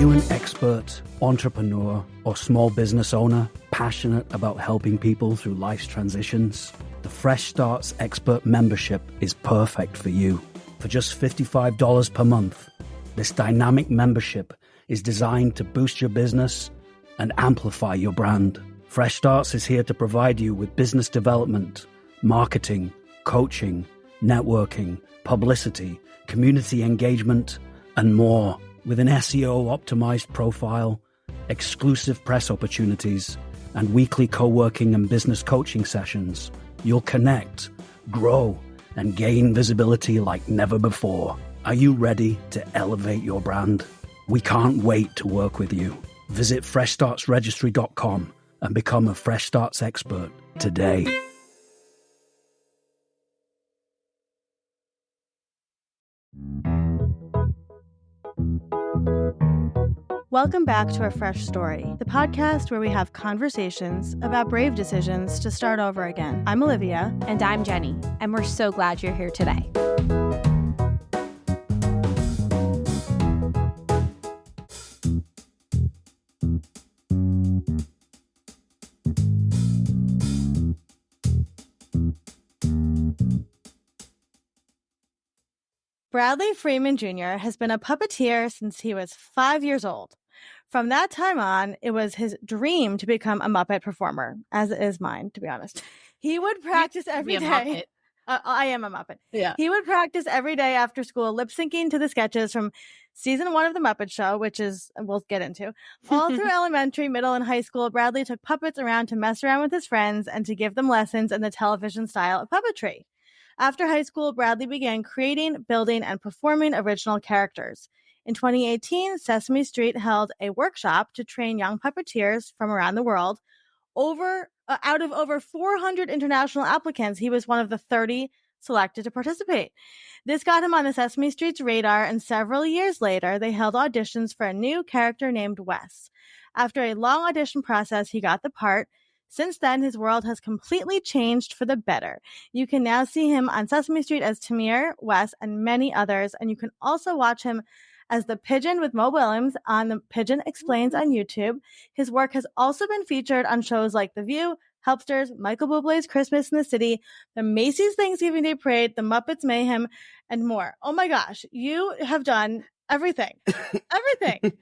you an expert, entrepreneur, or small business owner passionate about helping people through life's transitions? The Fresh Starts Expert membership is perfect for you. For just $55 per month, this dynamic membership is designed to boost your business and amplify your brand. Fresh Starts is here to provide you with business development, marketing, coaching, networking, publicity, community engagement, and more. With an SEO-optimized profile, exclusive press opportunities, and weekly co-working and business coaching sessions, you'll connect, grow, and gain visibility like never before. Are you ready to elevate your brand? We can't wait to work with you. Visit freshstartsregistry.com and become a Fresh Starts expert today. Welcome back to A Fresh Story, the podcast where we have conversations about brave decisions to start over again. I'm Olivia. And I'm Jenny, and we're so glad you're here today. Bradley Freeman Jr. has been a puppeteer since he was 5 years old. From that time on, it was his dream to become a Muppet performer, as it is mine, to be honest. He would practice every day. I am a Muppet. Yeah. He would practice every day after school, lip syncing to the sketches from season 1 of The Muppet Show, which is, we'll get into. All through elementary, middle, and high school, Bradley took puppets around to mess around with his friends and to give them lessons in the television style of puppetry. After high school, Bradley began creating, building, and performing original characters. In 2018, Sesame Street held a workshop to train young puppeteers from around the world. Out of over 400 international applicants, he was one of the 30 selected to participate. This got him on the Sesame Street's radar, and several years later, they held auditions for a new character named Wes. After a long audition process, he got the part. Since then, his world has completely changed for the better. You can now see him on Sesame Street as Tamir, Wes, and many others, and you can also watch him as the Pigeon with Mo Willems on The Pigeon Explains on YouTube. His work has also been featured on shows like The View, Helpsters, Michael Bublé's Christmas in the City, the Macy's Thanksgiving Day Parade, the Muppets Mayhem, and more. Oh my gosh, you have done everything. Everything.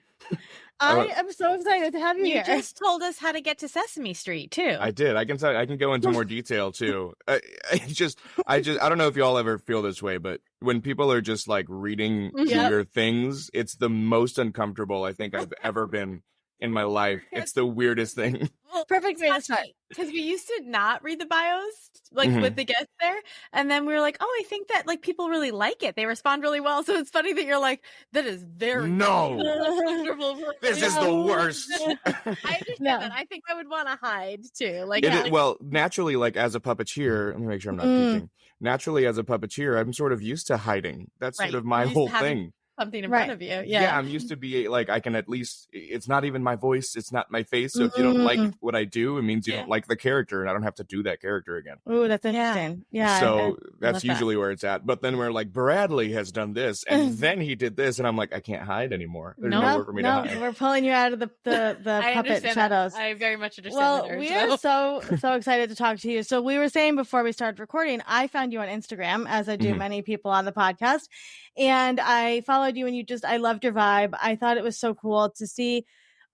I am so excited to have you here. You just told us how to get to Sesame Street too. I did. I can go into more detail too. I don't know if y'all ever feel this way, but when people are just like reading your things, it's the most uncomfortable I think I've ever been in my life. It's the weirdest thing. Well, perfect way to start. Because we used to not read the bios, like with the guests there. And then we were like, oh, I think that like people really like it. They respond really well. So it's funny that you're like, that is very uncomfortable. This is the worst. I understand that. I think I would want to hide too. Like, well, naturally, like as a puppeteer, let me make sure I'm not peeking. Naturally, as a puppeteer, I'm sort of used to hiding. That's sort of my whole thing. Something in front of you. Yeah, I'm used to be like, I can at least, it's not even my voice, it's not my face. So if you don't like what I do, it means you don't like the character, and I don't have to do that character again. Ooh, that's interesting. Yeah. So that's usually where it's at. But then we're like, Bradley has done this, and then he did this, and I'm like, I can't hide anymore. There's nowhere for me to hide. We're pulling you out of the puppet shadows. I very much understand. Well, we are so excited to talk to you. So we were saying before we started recording, I found you on Instagram, as I do many people on the podcast. And I followed you, and I loved your vibe. I thought it was so cool to see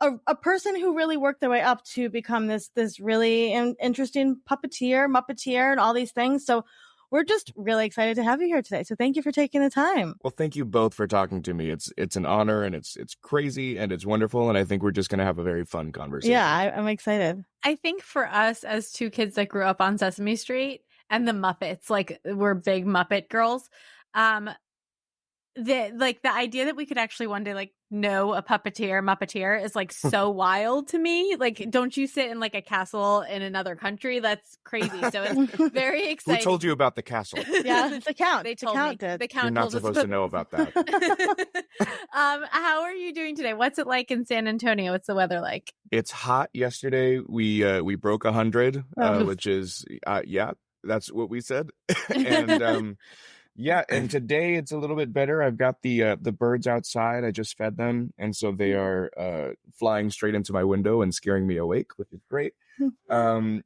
a person who really worked their way up to become this really interesting Muppeteer, and all these things. So we're just really excited to have you here today. So thank you for taking the time. Well, thank you both for talking to me. It's an honor, and it's crazy, and it's wonderful. And I think we're just going to have a very fun conversation. Yeah, I'm excited. I think for us as two kids that grew up on Sesame Street and the Muppets, like we're big Muppet girls, the idea that we could actually one day like know a Muppeteer is like so wild to me. Like, don't you sit in like a castle in another country? That's crazy. So it's very exciting. Who told you about the castle? Yeah, the count. They told me. Did. The count. You're not supposed to know about that. How are you doing today? What's it like in San Antonio? What's the weather like? It's hot. Yesterday we broke 100, which is that's what we said. And Yeah, and today it's a little bit better. I've got the birds outside. I just fed them, and so they are flying straight into my window and scaring me awake, which is great. Yeah,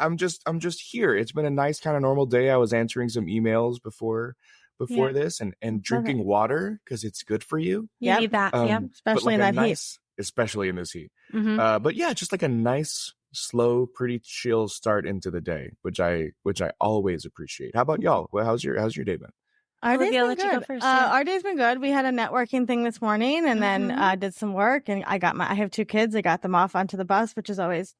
I'm just here. It's been a nice kind of normal day. I was answering some emails before this and drinking water because it's good for you. You need that, especially in that heat. Especially in this heat. But yeah, just like a nice, slow, pretty chill start into the day, which I always appreciate. How about y'all? Well, how's your day been? Our day's been good. Our day's been good. We had a networking thing this morning, and then did some work. And I have 2 kids. I got them off onto the bus, which is always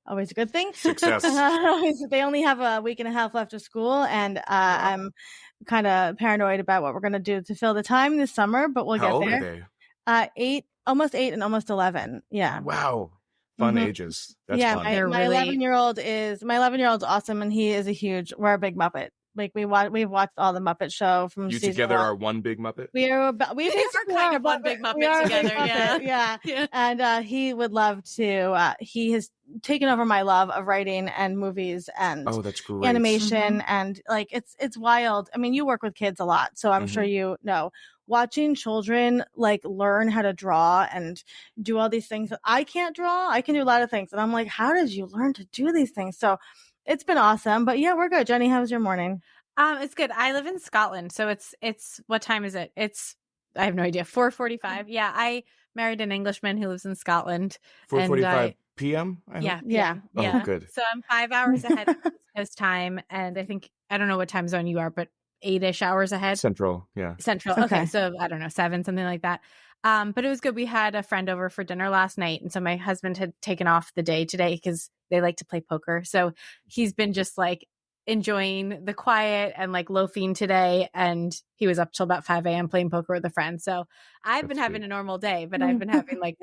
a good thing. Success. They only have a week and a half left of school, and I'm kind of paranoid about what we're going to do to fill the time this summer. But we'll How get there. old are they? 8, almost 8, and almost 11. Yeah. Wow. Fun ages. That's fun. My 11-year-old is awesome, and he is we're a big Muppet. Like we've watched all the Muppet show from you season together 1. are one big Muppet. We are kind of one big Muppet together. Yeah. And he would love to. He has taken over my love of writing and movies and that's great. animation, and like it's wild. I mean, you work with kids a lot, so I'm sure you know. Watching children like learn how to draw and do all these things that I can't draw. I can do a lot of things, and I'm like, how did you learn to do these things? So it's been awesome. But yeah, we're good. Jenny, how was your morning? It's good. I live in Scotland, so it's what time is it? I have no idea. 4:45. Yeah, I married an Englishman who lives in Scotland. 4:45 p.m. Yeah. Oh, good. So I'm 5 hours ahead of East time, and I don't know what time zone you are, but 8-ish hours ahead. Central. Yeah. Central. Okay. So I don't know, 7, something like that. But it was good. We had a friend over for dinner last night. And so my husband had taken off the day today because they like to play poker. So he's been just like enjoying the quiet and like loafing today. And he was up till about 5 a.m. playing poker with a friend. So I've been having a normal day, but I've been having like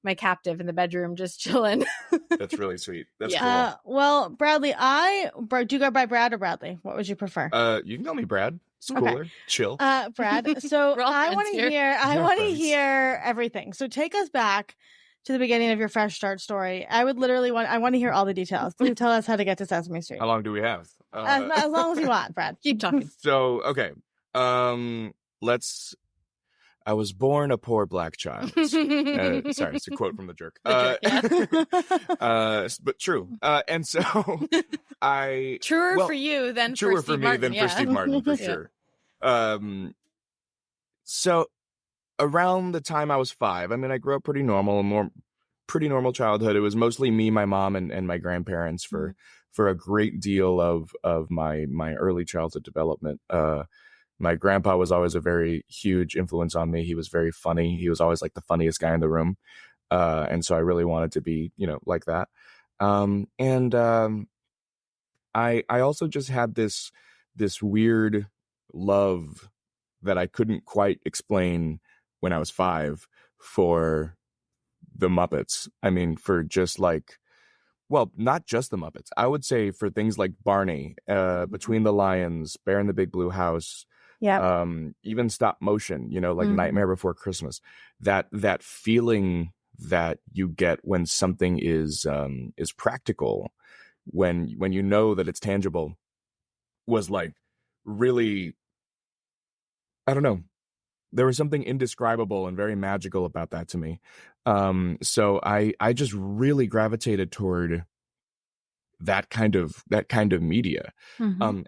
my captive in the bedroom just chilling. That's really sweet. That's cool. Well, Bradley, do you go by Brad or Bradley? What would you prefer? You can call me Brad. It's cooler. Chill. Brad. So I want to hear everything. So take us back to the beginning of your fresh start story. I want to hear all the details. Can you tell us how to get to Sesame Street? How long do we have? As long as you want, Brad. Keep talking. So, okay. I was born a poor black child. Sorry, it's a quote from The Jerk. But true. And so truer for you than truer for Steve me Martin, than for Steve Martin, for sure. So around the time I was 5, I mean, I grew up pretty normal childhood. It was mostly me, my mom, and my grandparents for a great deal of my early childhood development. My grandpa was always a very huge influence on me. He was very funny. He was always like the funniest guy in the room. And so I really wanted to be, like that. I also just had this weird love that I couldn't quite explain when I was 5 for the Muppets. I mean, for just like, well, not just the Muppets. I would say for things like Barney, Between the Lions, Bear in the Big Blue House, even stop motion, like Nightmare Before Christmas. That feeling that you get when something is practical, when you know that it's tangible, was like really, I don't know. There was something indescribable and very magical about that to me. So I just really gravitated toward that kind of media,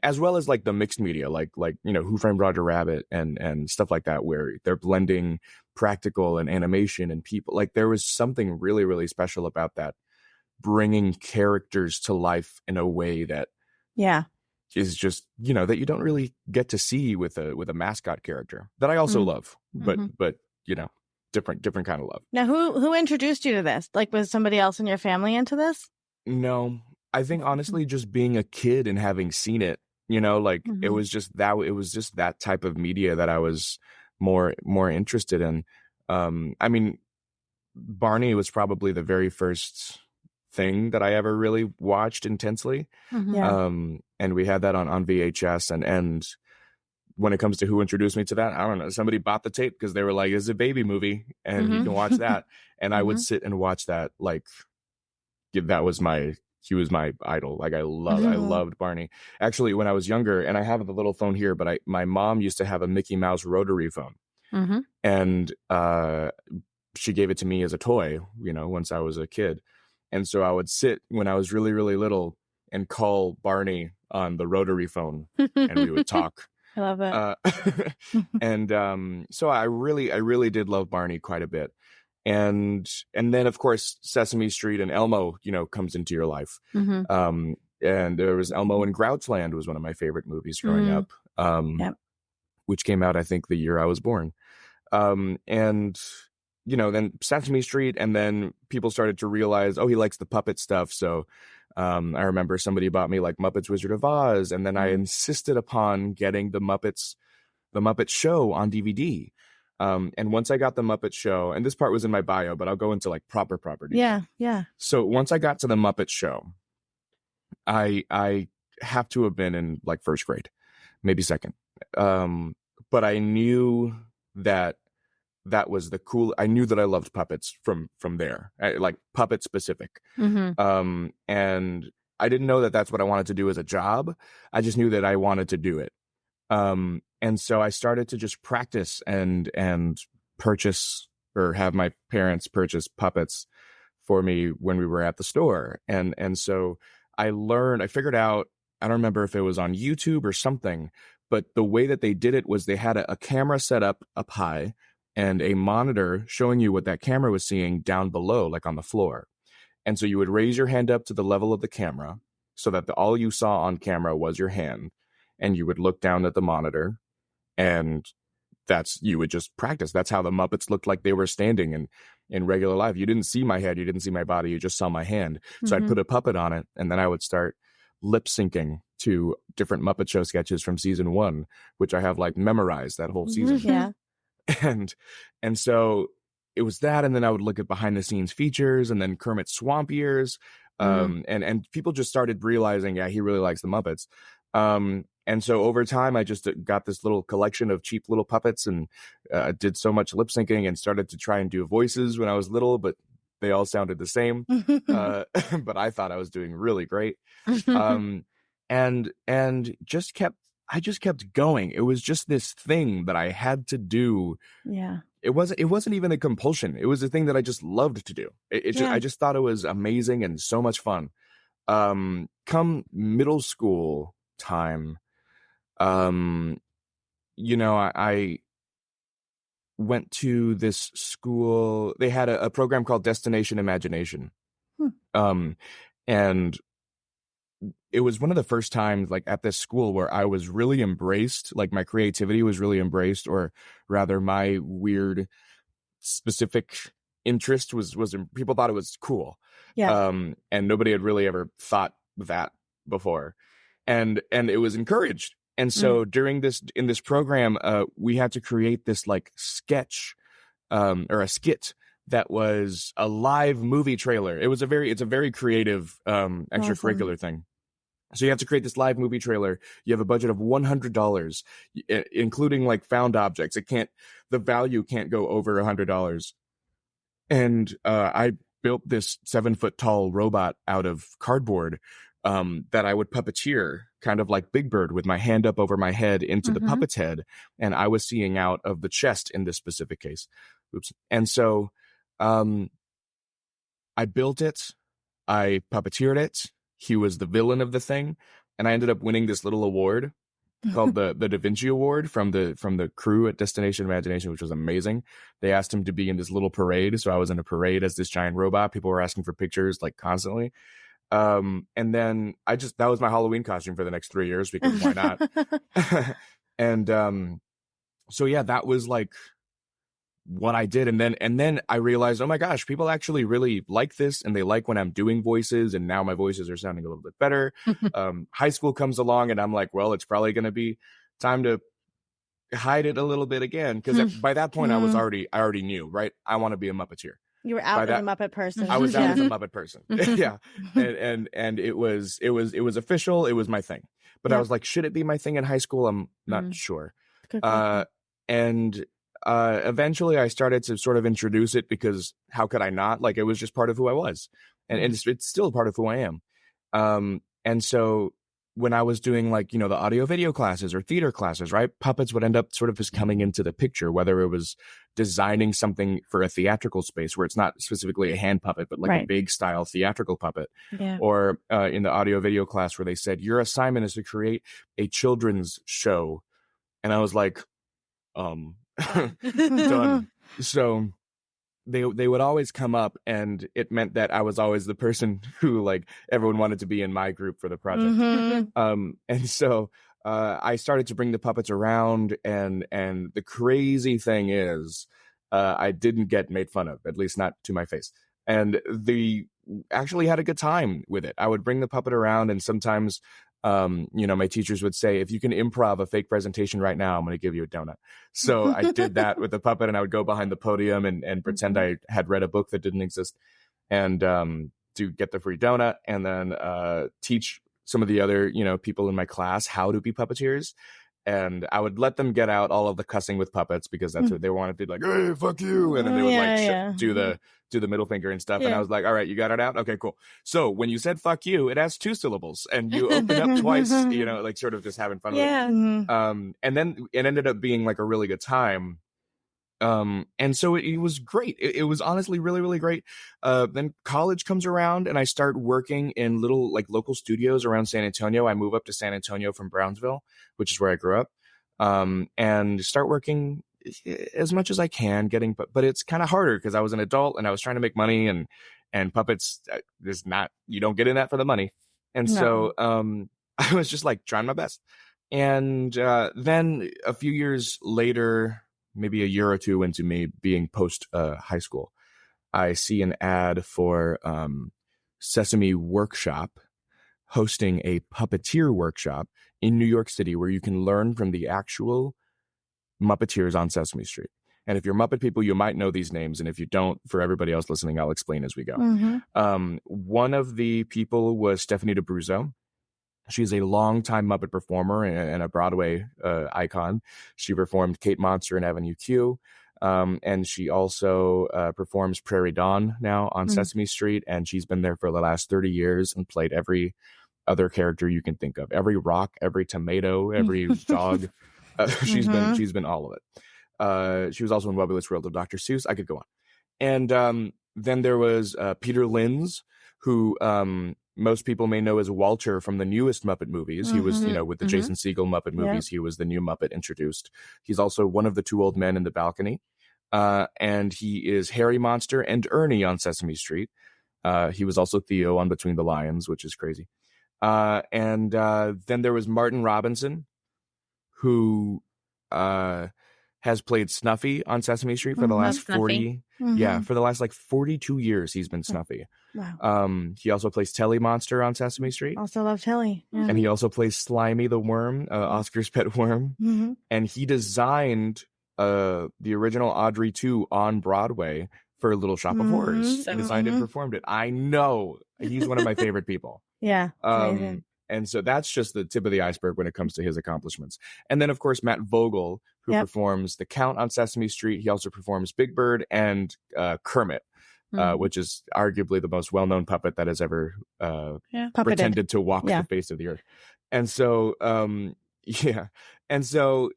as well as like the mixed media, like Who Framed Roger Rabbit and stuff like that, where they're blending practical and animation and people. Like there was something really, really special about that, bringing characters to life in a way that is just that you don't really get to see with a mascot character that I also love, but different kind of love. Now, who introduced you to this? Like, was somebody else in your family into this? No. I think honestly, just being a kid and having seen it, it was just that type of media that I was more interested in. I mean, Barney was probably the very first thing that I ever really watched intensely. And we had that on VHS, and when it comes to who introduced me to that, I don't know, somebody bought the tape because they were like, it's a baby movie and you can watch that. And I would sit and watch that. Like, that was my my idol. Like I loved Barney. Actually, when I was younger, and I have the little phone here, but my mom used to have a Mickey Mouse rotary phone. And she gave it to me as a toy, once I was a kid. And so I would sit when I was really, really little and call Barney on the rotary phone and we would talk. I love it. And so I really did love Barney quite a bit. And then of course Sesame Street and Elmo, comes into your life. And there was Elmo and Grouchland was one of my favorite movies growing up. Which came out I think the year I was born. And then Sesame Street, and then people started to realize, oh, he likes the puppet stuff. So I remember somebody bought me like Muppets Wizard of Oz, and then I insisted upon getting the Muppet Show on DVD. And once I got the Muppet Show, and this part was in my bio, but I'll go into like proper detail. Yeah. So once I got to the Muppet Show, I have to have been in like first grade, maybe second. But I knew that was the cool. I knew that I loved puppets from there, like puppet specific. And I didn't know that that's what I wanted to do as a job. I just knew that I wanted to do it. And so I started to just practice and purchase, or have my parents purchase puppets for me when we were at the store. And so I figured out, I don't remember if it was on YouTube or something, but the way that they did it was they had a camera set up high and a monitor showing you what that camera was seeing down below, like on the floor. And so you would raise your hand up to the level of the camera so that all you saw on camera was your hand, and you would look down at the monitor, and you would just practice. That's how the Muppets looked like they were standing in regular life. You didn't see my head, you didn't see my body, you just saw my hand. So I'd put a puppet on it, and then I would start lip syncing to different Muppet Show sketches from season 1, which I have like memorized that whole season. Yeah. And so it was that, and then I would look at behind the scenes features, and then Kermit's Swamp Years, and people just started realizing, yeah, he really likes the Muppets. And so over time, I just got this little collection of cheap little puppets, and did so much lip syncing, and started to try and do voices when I was little, but they all sounded the same. But I thought I was doing really great. And I just kept going. It was just this thing that I had to do. Yeah. It wasn't even a compulsion. It was a thing that I just loved to do. I just thought it was amazing and so much fun. Come middle school time, I went to this school. They had a program called Destination Imagination. And it was one of the first times like at this school where I was really embraced, like my creativity was really embraced, or rather my weird specific interest was people thought it was cool. Yeah. And nobody had really ever thought that before. And it was encouraged. And so in this program, we had to create this like sketch, or a skit that was a live movie trailer. It's a very creative, extracurricular thing. So you have to create this live movie trailer. You have a budget of $100, including like found objects. The value can't go over $100. And I built this 7-foot tall robot out of cardboard that I would puppeteer, kind of like Big Bird, with my hand up over my head into the puppet's head, and I was seeing out of the chest in this specific case. Oops. And so I built it, I puppeteered it. He was the villain of the thing, and I ended up winning this little award called the Da Vinci Award from the crew at Destination Imagination, which was amazing. They asked him to be in this little parade, so I was in a parade as this giant robot. People were asking for pictures like constantly. And then that was my Halloween costume for the next 3 years, because why not? And so yeah, that was like what I did. And then I realized, oh my gosh, people actually really like this, and they like when I'm doing voices, and now my voices are sounding a little bit better. High school comes along, and I'm like, well, it's probably going to be time to hide it a little bit again, because by that point I already knew, right? I want to be a Muppeteer. You were out as a Muppet person. I was out as a Muppet person. Yeah. And it was official. It was my thing. But I was like, should it be my thing in high school? I'm not sure. And eventually I started to sort of introduce it, because how could I not? Like, it was just part of who I was. And it's still part of who I am. And so when I was doing like, the audio video classes or theater classes, right, puppets would end up sort of just coming into the picture, whether it was designing something for a theatrical space where it's not specifically a hand puppet, but like a big style theatrical puppet, or in the audio video class where they said, your assignment is to create a children's show. And I was like, done. So they would always come up, and it meant that I was always the person who like everyone wanted to be in my group for the project. And so I started to bring the puppets around, and the crazy thing is I didn't get made fun of, at least not to my face. And they actually had a good time with it. I would bring the puppet around, and sometimes my teachers would say, if you can improv a fake presentation right now, I'm going to give you a donut. So I did that with the puppet, and I would go behind the podium and pretend I had read a book that didn't exist, and to get the free donut, and then teach some of the other, people in my class how to be puppeteers. And I would let them get out all of the cussing with puppets, because that's what they wanted to do, like, hey, fuck you. And then they would do the middle finger and stuff. And I was like, all right, you got it out? Okay, cool. So when you said fuck you, it has 2 syllables, and you open up twice, like sort of just having fun with it. And then it ended up being like a really good time. And so it was great. It was honestly really, really great. Then college comes around, and I start working in little like local studios around San Antonio. I move up to San Antonio from Brownsville, which is where I grew up, and start working as much as I can, but it's kind of harder because I was an adult and I was trying to make money, and puppets, there's not, you don't get in that for the money. And so I was just like trying my best. And then a few years later, maybe a year or two into me being post high school, I see an ad for Sesame Workshop hosting a puppeteer workshop in New York City where you can learn from the actual Muppeteers on Sesame Street. And if you're Muppet people, you might know these names. And if you don't, for everybody else listening, I'll explain as we go. One of the people was Stephanie DeBruzzo. She's a longtime Muppet performer and a Broadway icon. She performed Kate Monster in Avenue Q. And she also performs Prairie Dawn now on Sesame Street. And she's been there for the last 30 years and played every other character you can think of. Every rock, every tomato, every dog. She's been all of it. She was also in Webberless World of Dr. Seuss. I could go on. And then there was Peter Linz, who most people may know as Walter from the newest Muppet movies. He was, with the Jason Segel Muppet movies, he was the new Muppet introduced. He's also one of the 2 old men in the balcony. And he is Harry Monster and Ernie on Sesame Street. He was also Theo on Between the Lions, which is crazy. And then there was Martin Robinson, who has played Snuffy on Sesame Street for the last 40. For the last like 42 years, he's been Snuffy. Wow. He also plays Telly Monster on Sesame Street. Also love Telly. And he also plays Slimy the Worm, Oscar's pet worm. And he designed the original Audrey 2 on Broadway for Little Shop of Horrors. He designed and performed it. I know. He's one of my favorite people. And so that's just the tip of the iceberg when it comes to his accomplishments. And then, of course, Matt Vogel, who performs The Count on Sesame Street. He also performs Big Bird and Kermit, which is arguably the most well-known puppet that has ever pretended to walk the face of the earth. And so, And so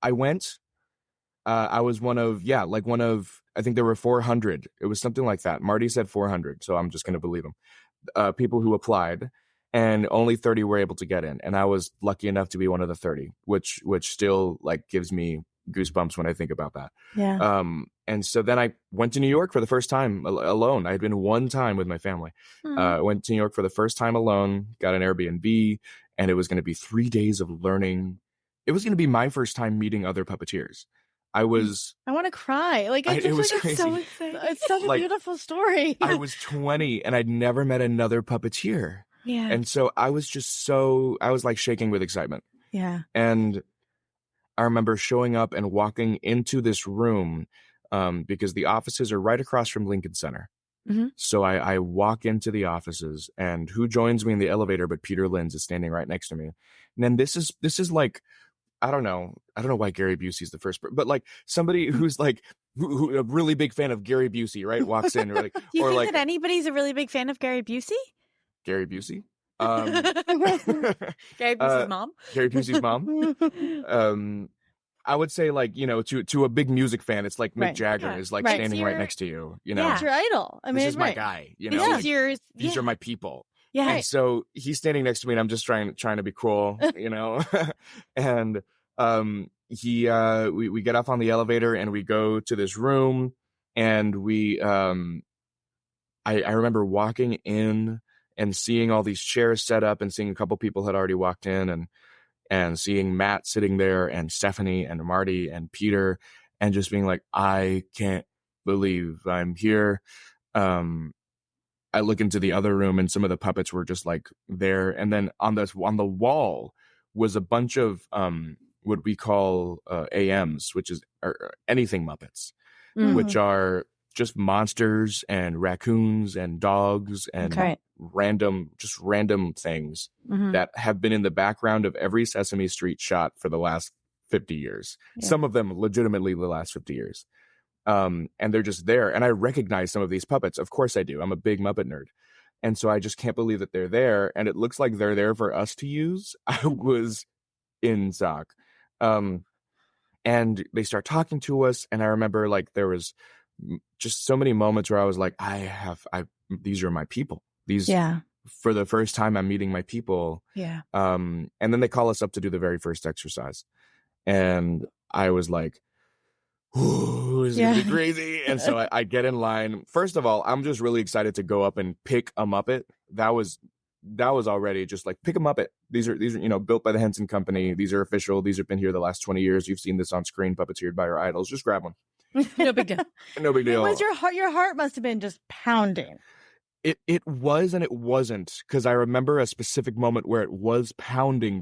I went. I was one of, I think there were 400. It was something like that. Marty said 400, so I'm just going to believe him. People who applied, and only 30 were able to get in, and I was lucky enough to be one of the 30, which still like gives me goosebumps when I think about that. And so then I went to New York for the first time alone. I had been one time with my family. Went to New York for the first time alone, got an Airbnb, and it was going to be 3 days of learning. It was going to be my first time meeting other puppeteers. I want to cry. Like, it was crazy. So exciting. It's such a beautiful story. I was 20 and I'd never met another puppeteer. And so I was like shaking with excitement. And I remember showing up and walking into this room because the offices are right across from Lincoln Center. So I walk into the offices, and who joins me in the elevator but Peter Linz is standing right next to me. And then this is like, I don't know why Gary Busey's the first, but like somebody who's like who a really big fan of Gary Busey, right? Walks in, or like, Do you or think like that anybody's a really big fan of Gary Busey? Gary Busey. Gary Busey's mom. Gary Busey's mom. I would say, like, you know, to a big music fan, it's like Mick Right. Jagger Yeah. is like Right. standing right next to you. You know, Yeah. It's your idol. I mean, this is my right. guy. You This know, is like, yours. these are my people. Yeah. And so he's standing next to me, and I'm just trying to be cool, you know. And we get off on the elevator, and we go to this room, and I remember walking in and seeing all these chairs set up, and seeing a couple people had already walked in, and seeing Matt sitting there, and Stephanie and Marty and Peter, and just being like, I can't believe I'm here. I look into the other room, and some of the puppets were just like there. And then on the wall was a bunch of what we call AMs, which is or anything Muppets, which are just monsters and raccoons and dogs and Okay. random things that have been in the background of every Sesame Street shot for the last 50 years. Yeah. Some of them legitimately the last 50 years. And they're just there. And I recognize some of these puppets. Of course I do. I'm a big Muppet nerd. And so I just can't believe that they're there. And it looks like they're there for us to use. I was in shock. And they start talking to us. And I remember, like, there was just so many moments where I was like, these are my people. These, Yeah. for the first time, I'm meeting my people. Yeah. And then they call us up to do the very first exercise. And I was like, ooh, this is gonna be crazy. And so I get in line. First of all, I'm just really excited to go up and pick a Muppet. That was already just like, pick a Muppet. These are, you know, built by the Henson Company. These are official. These have been here the last 20 years. You've seen this on screen, puppeteered by your idols. Just grab one. No big deal. No big deal. Was your heart must have been just pounding. It was and it wasn't, because I remember a specific moment where it was pounding.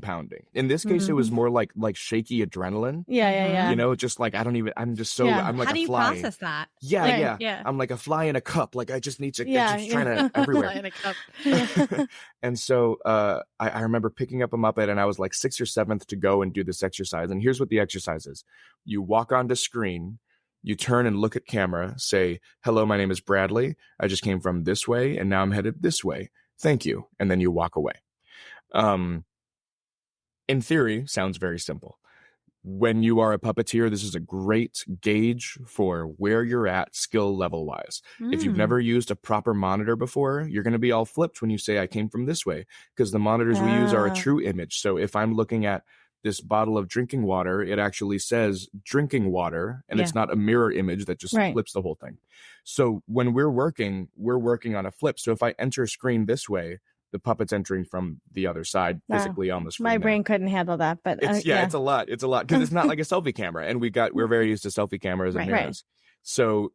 In this case, it was more like shaky adrenaline. Yeah. You know, just like, I'm just so, Yeah. I'm like How a do you fly. process that? Yeah, Right. Yeah. I'm like a fly in a cup. Like, I just need to, Yeah, just trying to everywhere. In a cup. And so I remember picking up a Muppet, and I was like 6th or 7th to go and do this exercise. And here's what the exercise is. You walk onto screen, you turn and look at camera, say, hello, my name is Bradley. I just came from this way, and now I'm headed this way. Thank you. And then you walk away. In theory, sounds very simple. When you are a puppeteer, this is a great gauge for where you're at skill level wise. If you've never used a proper monitor before, you're going to be all flipped when you say, I came from this way, because the monitors we use are a true image. So if I'm looking at this bottle of drinking water, it actually says drinking water, and it's not a mirror image that just flips the whole thing. So when we're working on a flip. So if I enter a screen this way, the puppet's entering from the other side physically on the screen. My brain couldn't handle that, but it's a lot because it's not like a selfie camera, and we're very used to selfie cameras and mirrors. So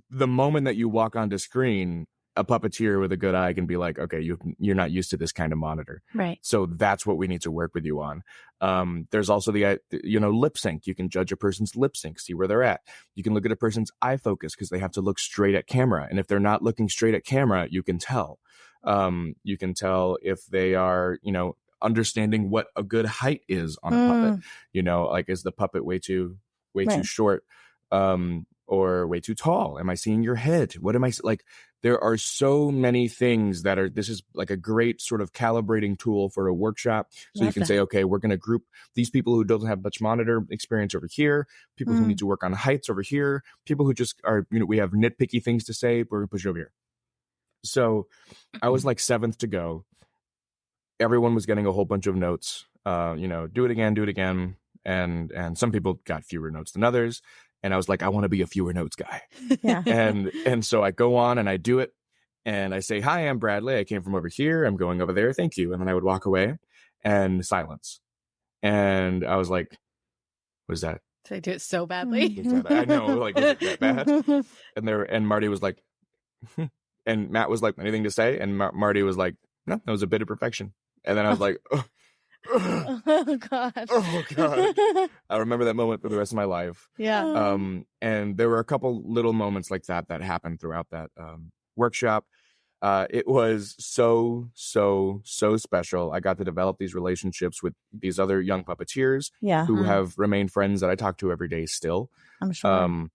the moment that you walk onto screen, a puppeteer with a good eye can be like, okay, you're not used to this kind of monitor. Right. So that's what we need to work with you on. There's also the lip sync. You can judge a person's lip sync, see where they're at. You can look at a person's eye focus, because they have to look straight at camera. And if they're not looking straight at camera, you can tell. You can tell if they are, understanding what a good height is on a puppet. Like, is the puppet way too short? Or way too tall? Am I seeing your head? What am I like? There are so many things this is like a great sort of calibrating tool for a workshop. So you can say, okay, we're going to group these people who don't have much monitor experience over here, people who need to work on heights over here, people who just are, we have nitpicky things to say, we're going to push you over here. So I was like 7th to go. Everyone was getting a whole bunch of notes, do it again. And some people got fewer notes than others. And I was like, I want to be a fewer notes guy. Yeah. And so I go on and I do it. And I say, hi, I'm Bradley. I came from over here. I'm going over there. Thank you. And then I would walk away, and silence. And I was like, what is that? Did I do it so badly? I know, like, was it that bad? And Marty was like, and Matt was like, anything to say? And Marty was like, no, that was a bit of perfection. And then I was like, Oh God. Oh God. I remember that moment for the rest of my life. Yeah. And there were a couple little moments like that happened throughout that workshop. It was so special. I got to develop these relationships with these other young puppeteers who have remained friends that I talk to every day still. I'm sure.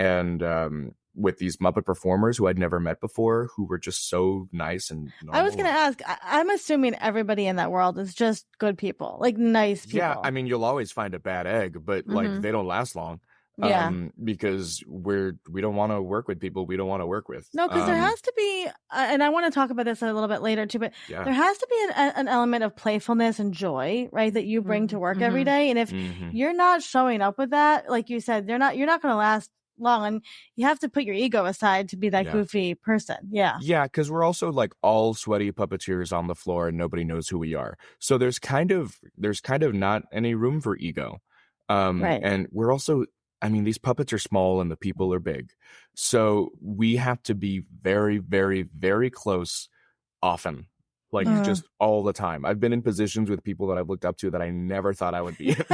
and with these Muppet performers who I'd never met before, who were just so nice and normal. I was going to ask, I'm assuming everybody in that world is just good people, like nice people. Yeah, I mean, you'll always find a bad egg, but like they don't last long. Yeah. Because we don't want to work with people we don't want to work with. No, because there has to be, and I want to talk about this a little bit later too, but Yeah. there has to be an element of playfulness and joy, right, that you bring to work every day. And if you're not showing up with that, like you said, you're not going to last long, and you have to put your ego aside to be that goofy person. Yeah. Yeah, because we're also like all sweaty puppeteers on the floor and nobody knows who we are. So there's kind of not any room for ego. Right. And we're also, I mean, these puppets are small and the people are big. So we have to be very, very, very close often, like just all the time. I've been in positions with people that I've looked up to that I never thought I would be in.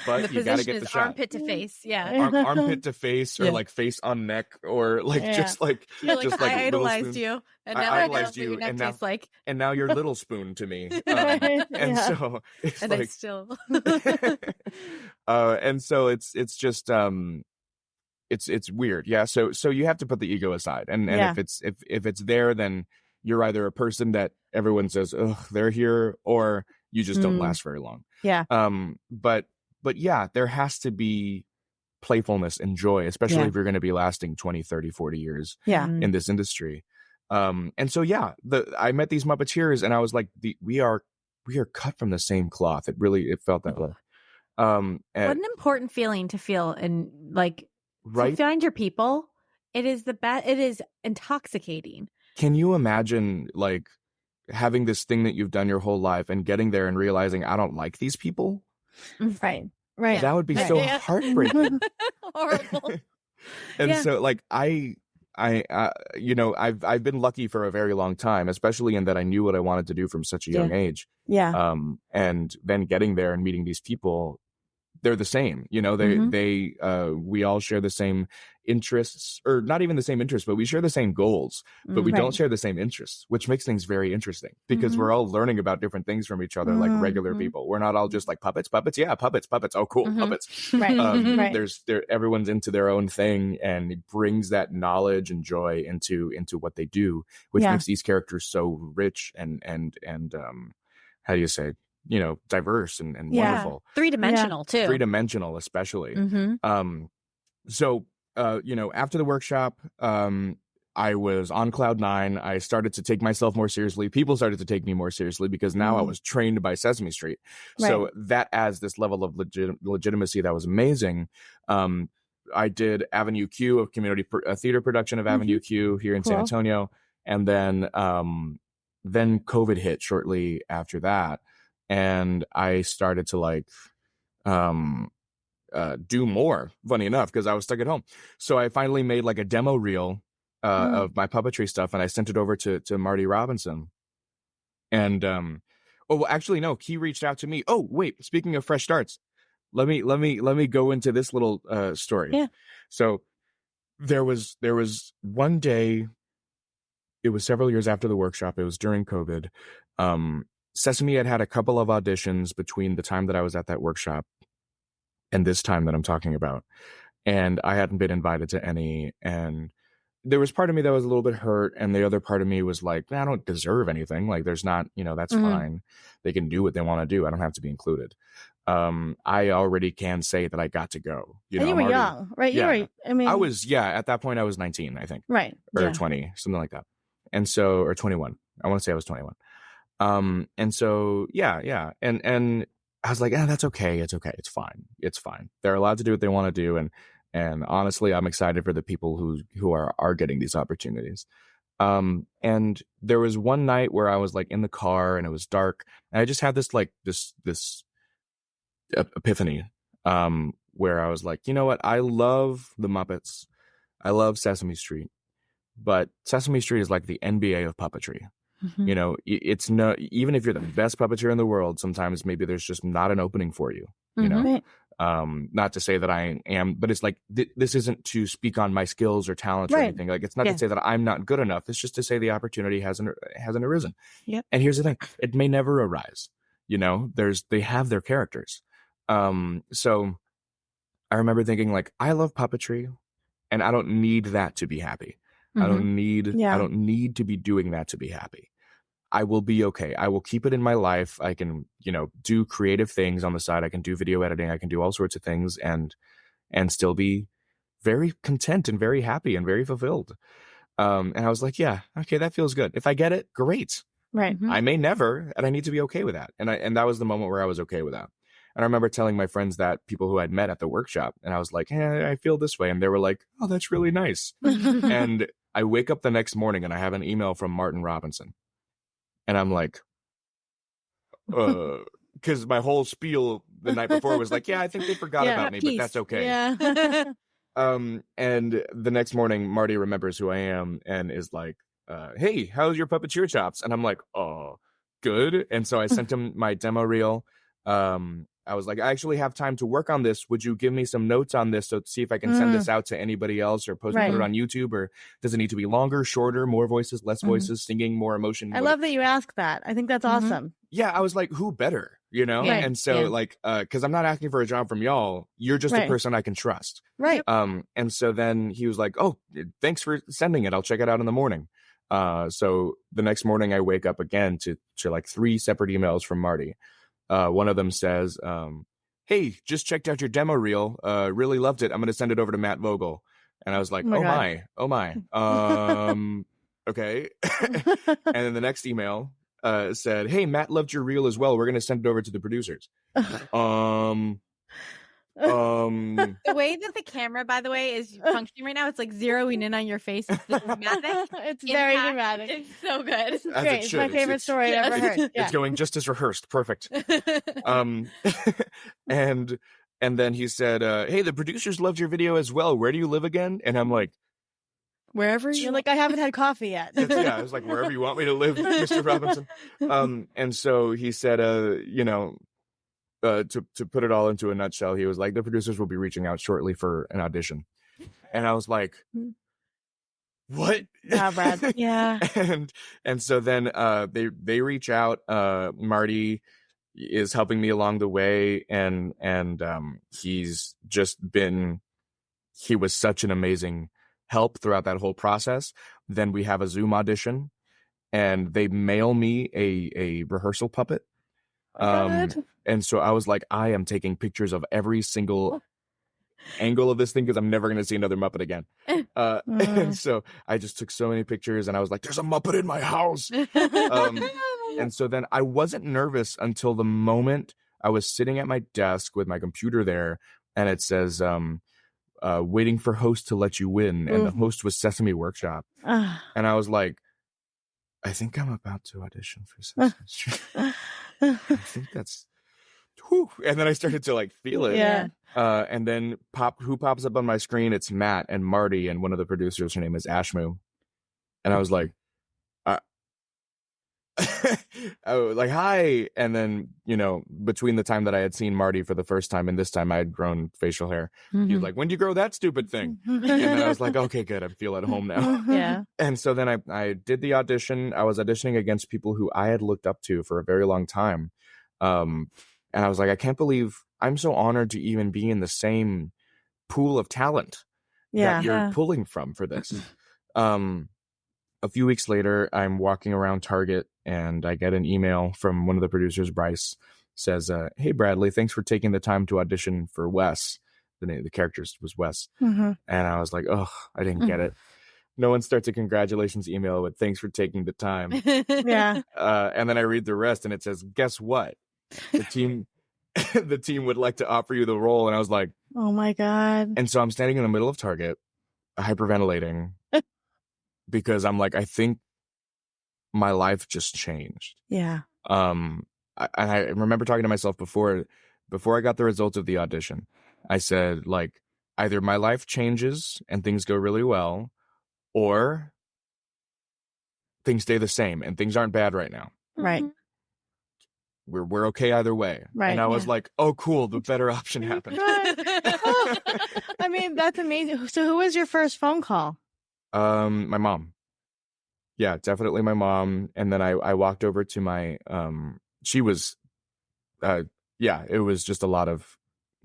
But you got to get the shot. Armpit to face. Yeah. Armpit to face, or like face on neck, or like just like, you're like, just like I idolized you. And now I idolized know you, what your neck and now, tastes like. and now you're little spoon to me. And so it's and like, I still. and so it's just it's weird. Yeah. So you have to put the ego aside, and if it's there, then you're either a person that everyone says, "Ugh, they're here," or you just don't last very long. Yeah. But yeah, there has to be playfulness and joy, especially if you're going to be lasting 20, 30, 40 years in this industry. And so I met these Muppeteers, and I was like, we are cut from the same cloth. It felt that way. What an important feeling to feel, and like to find your people. It is it is intoxicating. Can you imagine like having this thing that you've done your whole life and getting there and realizing I don't like these people? Right. That would be so heartbreaking. Horrible. And so like I you know, I've been lucky for a very long time, especially in that I knew what I wanted to do from such a young age. Yeah. And then getting there and meeting these people, they're the same, you know, we all share the same interests, or not even the same interests, but we share the same goals, but we don't share the same interests, which makes things very interesting because we're all learning about different things from each other, like regular people. We're not all just like puppets. Yeah, puppets. Oh, cool. Puppets. Everyone's into their own thing, and it brings that knowledge and joy into what they do, which makes these characters so rich and how do you say, you know, diverse and wonderful. Three-dimensional too. Three-dimensional, especially. So, you know, after the workshop, I was on cloud nine. I started to take myself more seriously. People started to take me more seriously because now I was trained by Sesame Street. So that adds this level of legitimacy that was amazing. I did Avenue Q, a community theater production of Avenue Q here in San Antonio. And then COVID hit shortly after that. And I started to like do more, funny enough, because I was stuck at home. So I finally made like a demo reel of my puppetry stuff, and I sent it over to Marty Robinson. And actually no, he reached out to me. Oh wait, speaking of fresh starts, let me go into this little story. Yeah. So there was one day, it was several years after the workshop, it was during COVID. Sesame had a couple of auditions between the time that I was at that workshop and this time that I'm talking about. And I hadn't been invited to any. And there was part of me that was a little bit hurt. And the other part of me was like, I don't deserve anything. Like there's not, you know, that's fine. They can do what they want to do. I don't have to be included. I already can say that I got to go. You were young, right? Yeah. I was, at that point I was 19, I think. Right. Or 20, something like that. And so, or 21. I want to say I was 21. And so, and I was like, that's okay. It's okay. It's fine. They're allowed to do what they want to do. And honestly, I'm excited for the people who are getting these opportunities. And there was one night where I was like in the car and it was dark, and I just had this epiphany, where I was like, you know what? I love the Muppets. I love Sesame Street, but Sesame Street is like the NBA of puppetry. You know, it's no, even if you're the best puppeteer in the world, sometimes maybe there's just not an opening for you, you know. Not to say that I am, but it's like this isn't to speak on my skills or talents or anything. Like it's not to say that I'm not good enough. It's just to say the opportunity hasn't arisen. Yep. And here's the thing: it may never arise. You know, they have their characters. So I remember thinking like, I love puppetry and I don't need that to be happy. I don't need to be doing that to be happy. I will be okay. I will keep it in my life. I can, do creative things on the side. I can do video editing. I can do all sorts of things and still be very content and very happy and very fulfilled. And I was like, yeah, okay, that feels good. If I get it, great. Right. I may never, and I need to be okay with that. And that was the moment where I was okay with that. And I remember telling my friends that, people who I'd met at the workshop, and I was like, I feel this way. And they were like, oh, that's really nice. And I wake up the next morning and I have an email from Martin Robinson. And I'm like, because my whole spiel the night before was like, yeah, I think they forgot about me, but that's okay. Yeah. And the next morning, Marty remembers who I am and is like, hey, how's your puppeteer chops? And I'm like, oh, good. And so I sent him my demo reel. I was like, I actually have time to work on this. Would you give me some notes on this to see if I can send this out to anybody else or put it on YouTube? Or does it need to be longer, shorter, more voices, less voices, singing, more emotion? I love that you asked that. I think that's awesome. Yeah, I was like, who better? And so because I'm not asking for a job from y'all. You're just a person I can trust. Right. And so then he was like, oh, thanks for sending it. I'll check it out in the morning. So the next morning I wake up again to like 3 separate emails from Marty. One of them says, hey, just checked out your demo reel. Really loved it. I'm going to send it over to Matt Vogel. And I was like, oh my. Okay. And then the next email said, hey, Matt loved your reel as well. We're going to send it over to the producers. The way that the camera, by the way, is functioning right now, it's like zeroing in on your face. It's dramatic. It's very dramatic. It's so good. It's great. It's my favorite story I've ever heard. Yeah. It's going just as rehearsed. Perfect. And then he said, hey, the producers loved your video as well. Where do you live again? And I'm like, wherever you're like, I haven't had coffee yet. Yeah, I was like, wherever you want me to live, Mr. Robinson. And so he said, to put it all into a nutshell, he was like, the producers will be reaching out shortly for an audition. And I was like, what? Yeah, Brad. Yeah. And so then they reach out. Marty is helping me along the way, and he's just been, he was such an amazing help throughout that whole process. Then we have a Zoom audition, and they mail me a rehearsal puppet. And so I was like, I am taking pictures of every single angle of this thing because I'm never going to see another Muppet again. And so I just took so many pictures, and I was like, there's a Muppet in my house. And so then I wasn't nervous until the moment I was sitting at my desk with my computer there, and it says, waiting for host to let you win. And the host was Sesame Workshop. And I was like, I think I'm about to audition for Sesame Street. I think that's, whew. And then I started to like feel it. Yeah. And then who pops up on my screen? It's Matt and Marty, and one of the producers, her name is Ashmu. And I was like, I was like, hi. And then, between the time that I had seen Marty for the first time and this time I had grown facial hair, he was like, when do you grow that stupid thing? And then I was like, okay, good. I feel at home now. Yeah. And so then I did the audition. I was auditioning against people who I had looked up to for a very long time. And I was like, I can't believe I'm so honored to even be in the same pool of talent that you're pulling from for this. A few weeks later, I'm walking around Target, and I get an email from one of the producers, Bryce, says, hey, Bradley, thanks for taking the time to audition for Wes. The name of the character was Wes. And I was like, oh, I didn't get it. No one starts a congratulations email with thanks for taking the time. Yeah. And then I read the rest, and it says, guess what? The team would like to offer you the role. And I was like, oh my God. And so I'm standing in the middle of Target, hyperventilating, because I'm like, I think my life just changed. Yeah. I remember talking to myself before I got the results of the audition. I said, like, either my life changes and things go really well, or things stay the same and things aren't bad right now. Right. We're okay either way. Right. And I was like, oh, cool. The better option happened. I mean, that's amazing. So who was your first phone call? My mom. Yeah, definitely my mom. And then I walked over to my, she was, it was just a lot of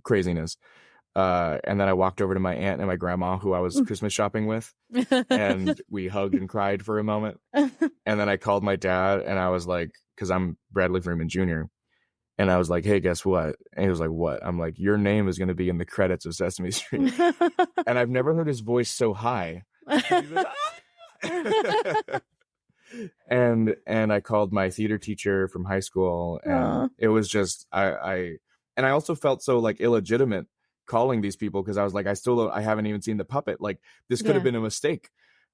craziness. And then I walked over to my aunt and my grandma, who I was Christmas shopping with, and we hugged and cried for a moment. And then I called my dad, and I was like, because I'm Bradley Freeman Jr., and I was like, hey, guess what? And he was like, what? I'm like, your name is going to be in the credits of Sesame Street. And I've never heard his voice so high. And I called my theater teacher from high school, and it was just I also felt so like illegitimate calling these people, because I was like, I haven't even seen the puppet. Like, this could have been a mistake.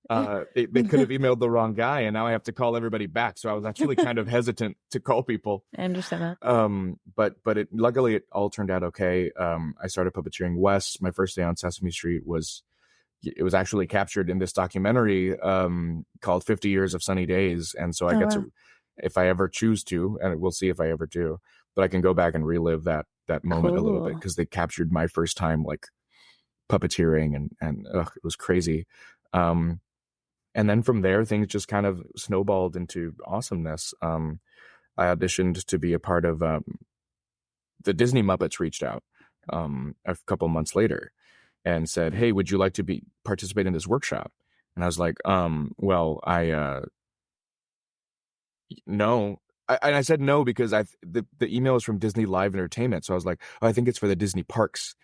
They could have emailed the wrong guy, and now I have to call everybody back. So I was actually kind of hesitant to call people. I understand that. But luckily it all turned out okay. I started puppeteering Wes. My first day on Sesame Street was actually captured in this documentary called 50 Years of Sunny Days. And so I get to, if I ever choose to, and we'll see if I ever do, but I can go back and relive that moment a little bit, because they captured my first time like puppeteering, and it was crazy. And then from there, things just kind of snowballed into awesomeness. I auditioned to be a part of the Disney Muppets reached out a couple months later and said, hey, would you like to participate in this workshop? And I was like, well, no. I said no because the email is from Disney Live Entertainment. So I was like, oh, I think it's for the Disney parks.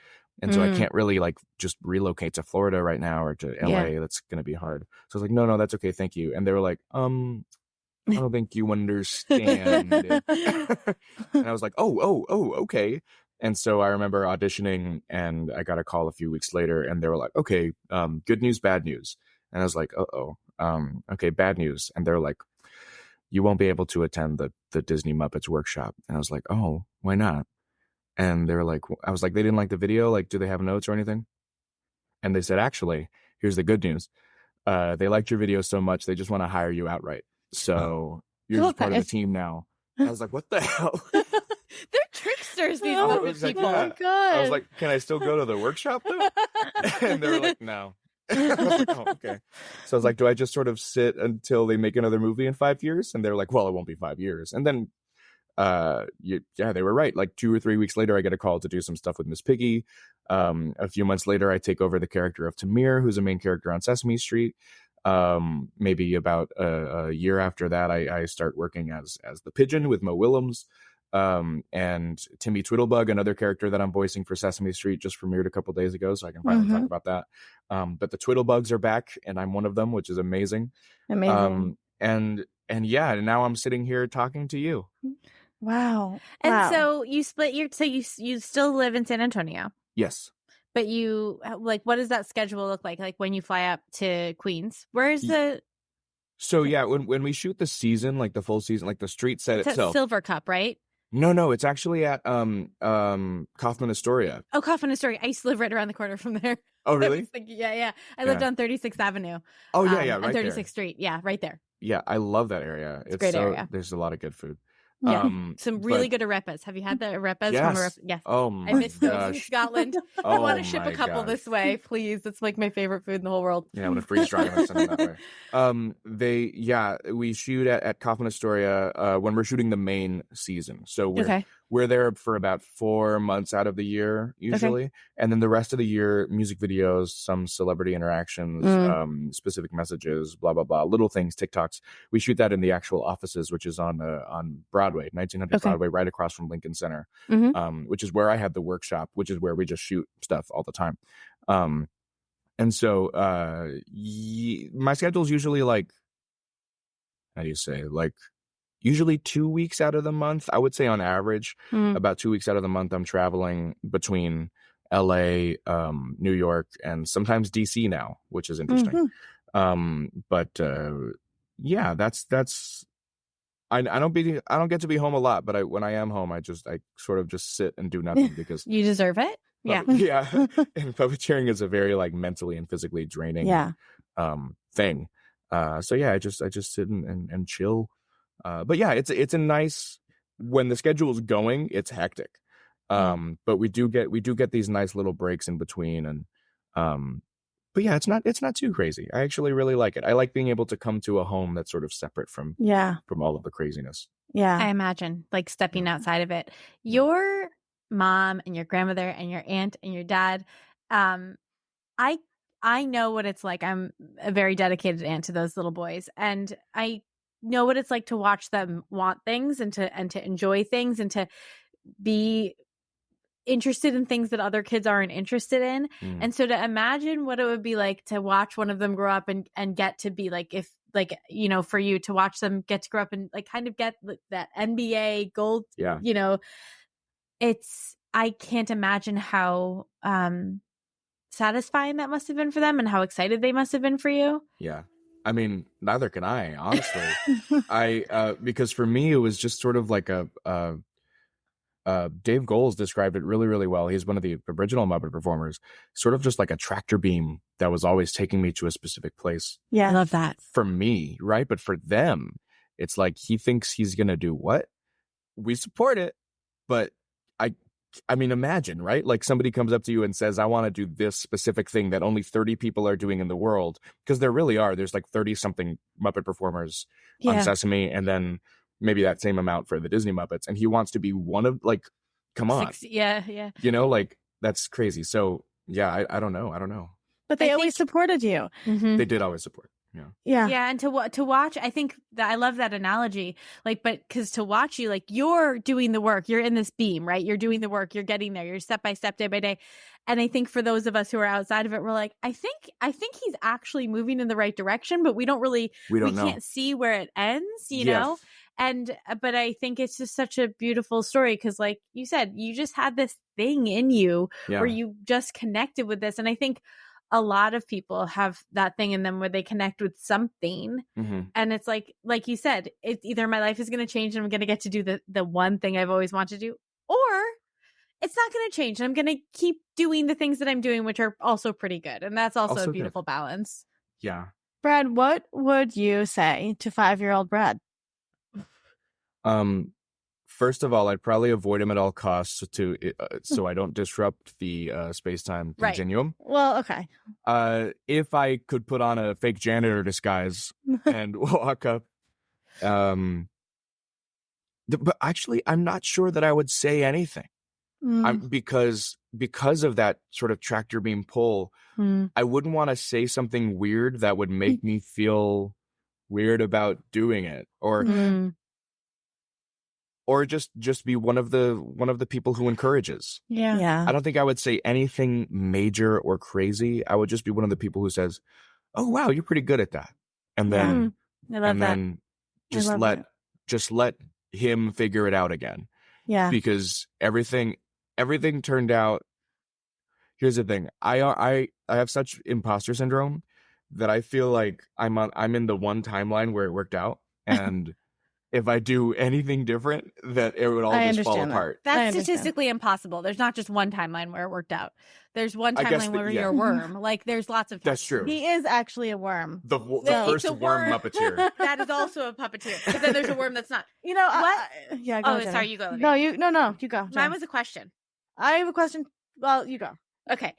And so I can't really like just relocate to Florida right now or to LA. Yeah. That's going to be hard. So I was like, no, that's okay. Thank you. And they were like, I don't think you understand. And I was like, oh, okay. And so I remember auditioning, and I got a call a few weeks later, and they were like, okay, good news, bad news. And I was like, okay, bad news. And they're like, you won't be able to attend the Disney Muppets workshop. And I was like, oh, why not? And they were like, I was like, they didn't like the video. Like, do they have notes or anything? And they said, actually, here's the good news. They liked your video so much, they just want to hire you outright. So you're just part of the team now. I was like, what the hell? They're tricksters, these Muppet people. Like, oh, God. I was like, can I still go to the workshop though? And they were like, no. I was like, oh, okay. So I was like, do I just sort of sit until they make another movie in 5 years? And they're like, well, it won't be 5 years. And then they were right. Like 2 or 3 weeks later, I get a call to do some stuff with Miss Piggy. A few months later, I take over the character of Tamir, who's a main character on Sesame Street. Maybe about a year after that, I start working as the Pigeon with Mo Willems. And Timmy Twiddlebug, another character that I'm voicing for Sesame Street, just premiered a couple days ago, so I can finally talk about that. But the Twiddlebugs are back, and I'm one of them, which is amazing. And yeah, now I'm sitting here talking to you. Wow. And so you split you still live in San Antonio. Yes. But you, like, what does that schedule look like? Like when you fly up to Queens, where's the... So yeah, when we shoot the season, like the full season, like the street set it's itself. At Silver Cup, right? No, it's actually at Kaufman Astoria. Oh, Kaufman Astoria. I used to live right around the corner from there. Oh, really? Yeah. I lived on 36th Avenue. Oh, yeah, right on 36th there. Street. Yeah, right there. Yeah, I love that area. It's a great area. There's a lot of good food. Yeah, some really good arepas. Have you had the arepas? Yes. Yes. Oh my I miss those gosh. in Scotland. I want to ship a couple this way, please. It's like my favorite food in the whole world. Yeah, I'm gonna freeze dry and send them that way. We shoot at Kaufman Astoria when we're shooting the main season. So we're there for about 4 months out of the year usually, and then the rest of the year, music videos, some celebrity interactions, specific messages, blah blah blah, little things, TikToks. We shoot that in the actual offices, which is on Broadway, 1900 Broadway, right across from Lincoln Center, which is where I had the workshop, which is where we just shoot stuff all the time. And so my schedule is usually like, how do you say, like usually 2 weeks out of the month. I would say on average, about 2 weeks out of the month, I'm traveling between LA, New York, and sometimes DC now, which is interesting. But yeah, that's. I don't get to be home a lot, but when I am home, I sort of just sit and do nothing because you deserve it. Yeah. And puppeteering is a very like mentally and physically draining thing. So yeah, I just sit and chill. But yeah, it's a nice, when the schedule is going, it's hectic. But we do get these nice little breaks in between, and but yeah, it's not too crazy. I actually really like it. I like being able to come to a home that's sort of separate from all of the craziness. Yeah. I imagine like stepping outside of it. Your mom and your grandmother and your aunt and your dad. I know what it's like. I'm a very dedicated aunt to those little boys, and I know what it's like to watch them want things and to enjoy things and to be interested in things that other kids aren't interested in. And so to imagine what it would be like to watch one of them grow up and get to be like, if like, you know, for you to watch them get to grow up and like kind of get that NBA gold, you know, I can't imagine how satisfying that must have been for them and how excited they must have been for you. Yeah. I mean, neither can I, honestly. Because for me, it was just sort of like Dave Goelz described it really, really well. He's one of the original Muppet performers, sort of just like a tractor beam that was always taking me to a specific place. Yeah. I love that. For me, right? But for them, it's like he thinks he's going to do what? We support it, but I mean, imagine, right? Like somebody comes up to you and says, I want to do this specific thing that only 30 people are doing in the world. Because there really are. There's like 30 something Muppet performers on Sesame, and then maybe that same amount for the Disney Muppets. And he wants to be one of, like, come on. Yeah. You know, like, that's crazy. So, yeah, I don't know. But they always supported you. Mm-hmm. They did always support. Yeah. And to watch, I think that I love that analogy. Like, but because to watch you, like, you're doing the work, you're in this beam, right? You're doing the work, you're getting there, you're step by step, day by day. And I think for those of us who are outside of it, we're like, I think he's actually moving in the right direction, but we can't see where it ends, you know? But I think it's just such a beautiful story because, like you said, you just had this thing in you where you just connected with this. And I think a lot of people have that thing in them where they connect with something. And it's like you said, it's either my life is going to change and I'm going to get to do the one thing I've always wanted to do, or it's not going to change and I'm going to keep doing the things that I'm doing, which are also pretty good. And that's also a beautiful balance. Yeah. Brad, what would you say to 5-year-old Brad? First of all, I'd probably avoid him at all costs so I don't disrupt the space-time continuum. Well, okay. If I could put on a fake janitor disguise and walk up, but actually, I'm not sure that I would say anything. Because of that sort of tractor beam pull, I wouldn't want to say something weird that would make me feel weird about doing it, or just be one of the people who encourages. Yeah. I don't think I would say anything major or crazy. I would just be one of the people who says, "Oh wow, you're pretty good at that," and then then just let him figure it out again. Yeah. Because everything turned out. Here's the thing. I have such imposter syndrome that I feel like I'm in the one timeline where it worked out, and if I do anything different, that it would all just fall apart. That's statistically impossible. There's not just one timeline where it worked out. There's one timeline where you're a worm. Like, there's lots of timelines. That's true. He is actually a worm. The first worm Muppeteer. That is also a puppeteer. But then there's a worm that's not. You know what? Yeah. Go, Jenna. Sorry, you go. No, you go. Mine was a question. I have a question. Well, you go. Okay.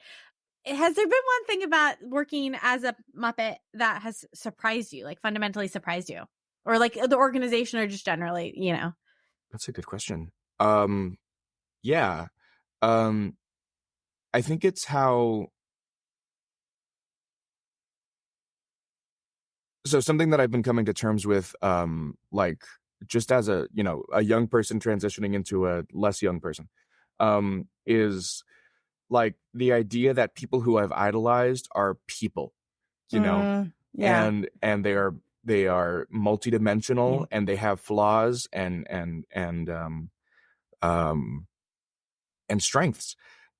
Has there been one thing about working as a Muppet that has surprised you, like fundamentally surprised you? Or like the organization, or just generally, you know? That's a good question. Yeah. I think it's how. So something that I've been coming to terms with, like just as a young person transitioning into a less young person, is like the idea that people who I've idolized are people, and they are multidimensional and they have flaws and strengths.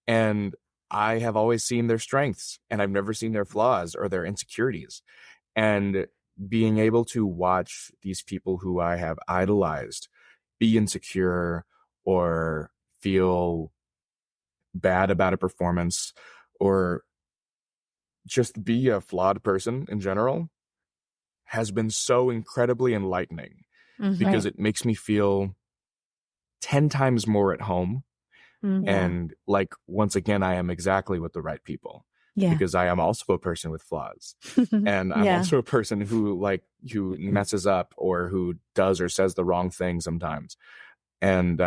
And I have always seen their strengths and I've never seen their flaws or their insecurities. And being able to watch these people who I have idolized be insecure or feel bad about a performance or just be a flawed person in general has been so incredibly enlightening, because it makes me feel 10 times more at home. And like, once again, I am exactly with the right people, because I am also a person with flaws and I'm also a person who messes up or who does or says the wrong thing sometimes. And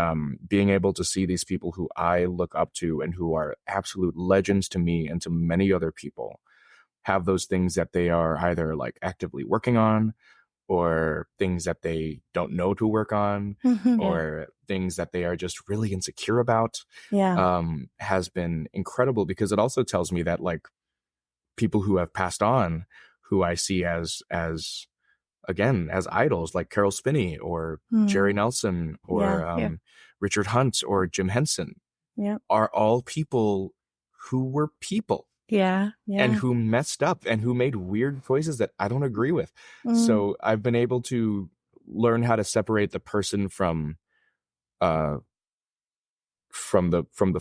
being able to see these people who I look up to and who are absolute legends to me and to many other people have those things that they are either like actively working on, or things that they don't know to work on, or things that they are just really insecure about, has been incredible, because it also tells me that like people who have passed on, who I see as again, as idols, like Carol Spinney or Jerry Nelson or Richard Hunt or Jim Henson, are all people who were people. And who messed up and who made weird choices that I don't agree with. So I've been able to learn how to separate the person from the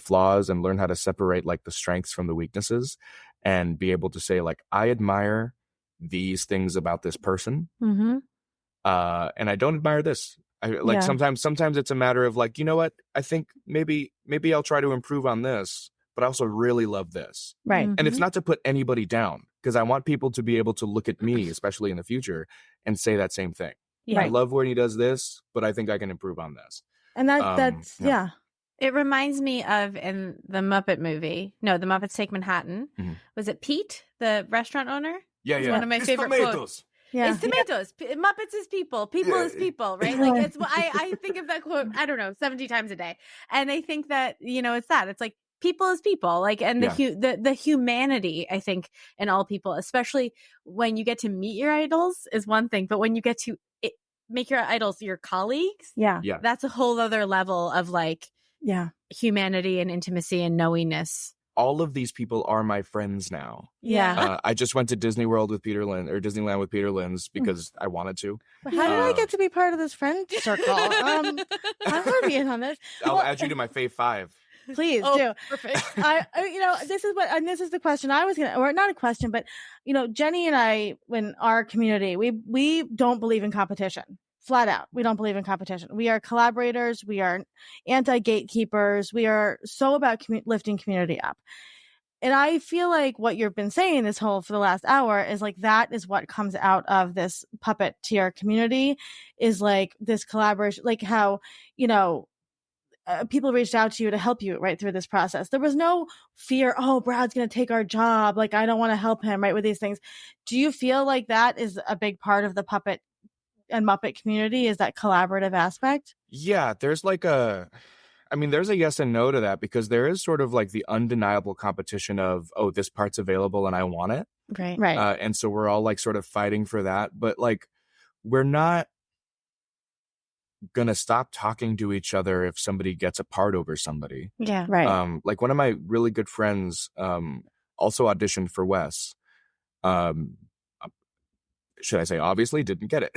flaws, and learn how to separate like the strengths from the weaknesses, and be able to say like, I admire these things about this person, and I don't admire this. Sometimes it's a matter of like, you know what, I think maybe I'll try to improve on this, but I also really love this. Right. And it's not to put anybody down, because I want people to be able to look at me, especially in the future, and say that same thing. I love when he does this, but I think I can improve on this. And that's It reminds me of in the Muppet movie. No, the Muppets Take Manhattan. Was it Pete, the restaurant owner? Yeah. One of my It's favorite tomatoes. quotes. Yeah. It's tomatoes. Muppets is people. People is people, right? Like it's I think of that quote, I don't know, 70 times a day. And I think that, it's that. It's like people is people. Like, and the humanity, I think, in all people, especially when you get to meet your idols is one thing, but when you get to make your idols your colleagues, that's a whole other level of like humanity and intimacy and knowingness. All of these people are my friends now. I just went to Disneyland with Peter Linz because I wanted to. But how did I get to be part of this friend circle? I want to be in on this. I'll add you to my fave 5. Please do. Perfect. This is the question I was gonna, or not a question, but Jenny and I, in our community, we don't believe in competition. Flat out, we don't believe in competition. We are collaborators. We are anti-gatekeepers. We are so about lifting community up. And I feel like what you've been saying for the last hour is like, that is what comes out of this puppeteer community, is like this collaboration, like how, people reached out to you to help you right through this process. There was no fear, oh, Brad's going to take our job, like I don't want to help him right with these things. Do you feel like that is a big part of the puppet and Muppet community, is that collaborative aspect? Yeah, there's there's a yes and no to that, because there is sort of like the undeniable competition of, oh, this part's available and I want it. Right. And so we're all like sort of fighting for that, but like we're not gonna stop talking to each other if somebody gets a part over somebody. Yeah, right. Like one of my really good friends also auditioned for Wes. Should I say obviously didn't get it.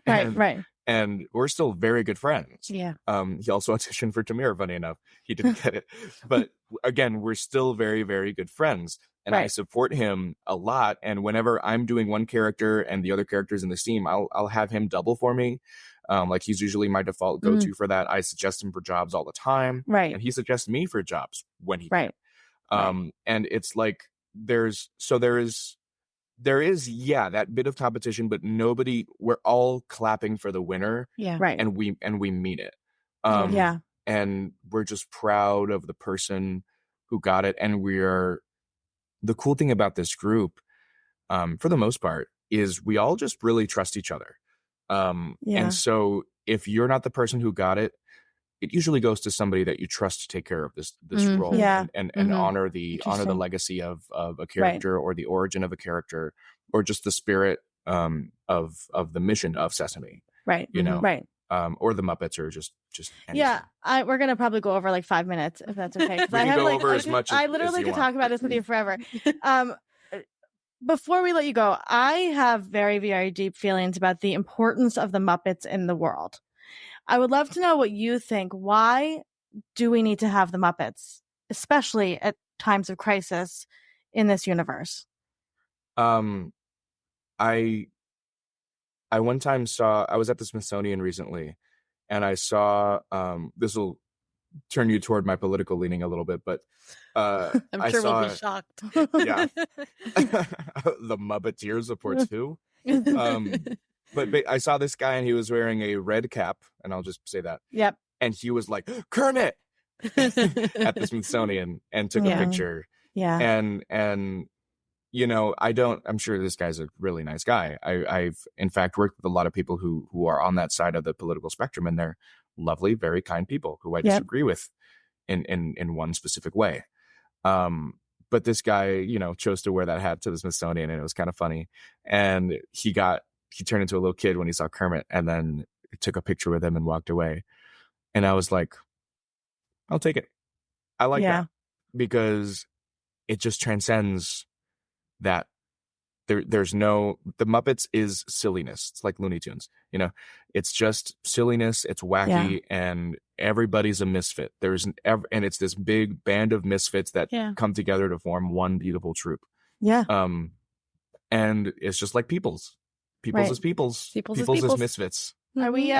Right. And we're still very good friends. Yeah. He also auditioned for Tamir, funny enough. He didn't get it. But again, we're still very, very good friends. And I support him a lot. And whenever I'm doing one character and the other characters in this team, I'll have him double for me. Like he's usually my default go-to for that. I suggest him for jobs all the time. Right. And he suggests me for jobs when he can. And it's like there is that bit of competition, but we're all clapping for the winner. Yeah. Right. And we mean it. And we're just proud of the person who got it. And the cool thing about this group, for the most part, is we all just really trust each other. And so if you're not the person who got it, it usually goes to somebody that you trust to take care of this role and honor the legacy of a character or the origin of a character or just the spirit of the mission of Sesame. Right. Right. Or the Muppets or just anything. Yeah. We're going to probably go over like 5 minutes if that's okay. We can go over as much I literally could talk about this with you forever. Before we let you go, I have very, very deep feelings about the importance of the Muppets in the world. I would love to know what you think. Why do we need to have the Muppets, especially at times of crisis in this universe? I one time I was at the Smithsonian recently, and I saw, this will turn you toward my political leaning a little bit, but I'm sure we'll be shocked. Yeah. The Muppeteers reports too. But I saw this guy and he was wearing a red cap, and I'll just say that. Yep. and he was like, Kermit at the Smithsonian and took a picture. Yeah. And I'm sure this guy's a really nice guy. I've in fact worked with a lot of people who are on that side of the political spectrum, and they're lovely, very kind people who I disagree with in one specific way. But this guy, chose to wear that hat to the Smithsonian, and it was kind of funny. And he turned into a little kid when he saw Kermit, and then took a picture with him and walked away. And I was like, I'll take it. I like that, because it just transcends that. There's no, the Muppets is silliness. It's like Looney Tunes, it's just silliness. It's wacky, and everybody's a misfit. And it's this big band of misfits that come together to form one beautiful troupe. Yeah. And it's just like Peoples is Peoples is misfits. Are we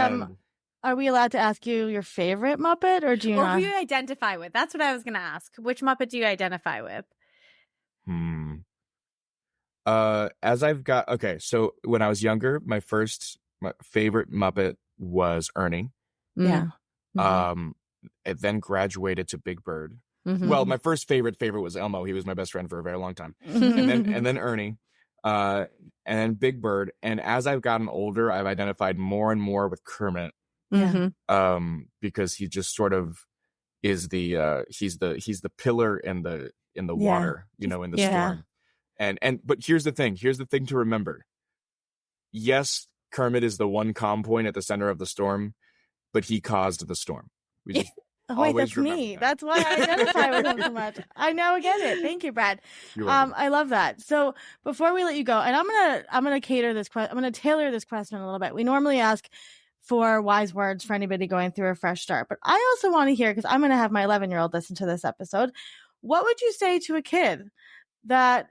allowed to ask you your favorite Muppet, or do you not? Who you identify with? That's what I was going to ask. Which Muppet do you identify with? So when I was younger, my favorite Muppet was Ernie. Yeah. It then graduated to Big Bird. Well, my first favorite was Elmo. He was my best friend for a very long time. and then Ernie, and then Big Bird. And as I've gotten older, I've identified more and more with Kermit. Because he just sort of is he's the pillar in the water, in the storm. But here's the thing to remember. Yes, Kermit is the one calm point at the center of the storm, but he caused the storm. We just that's me. That's why I identify with him so much. I now get it. Thank you, Brad. I love that. So before we let you go, and I'm gonna cater this question. I'm gonna tailor this question a little bit. We normally ask for wise words for anybody going through a fresh start, but I also want to hear, because I'm gonna have my 11-year-old listen to this episode. What would you say to a kid that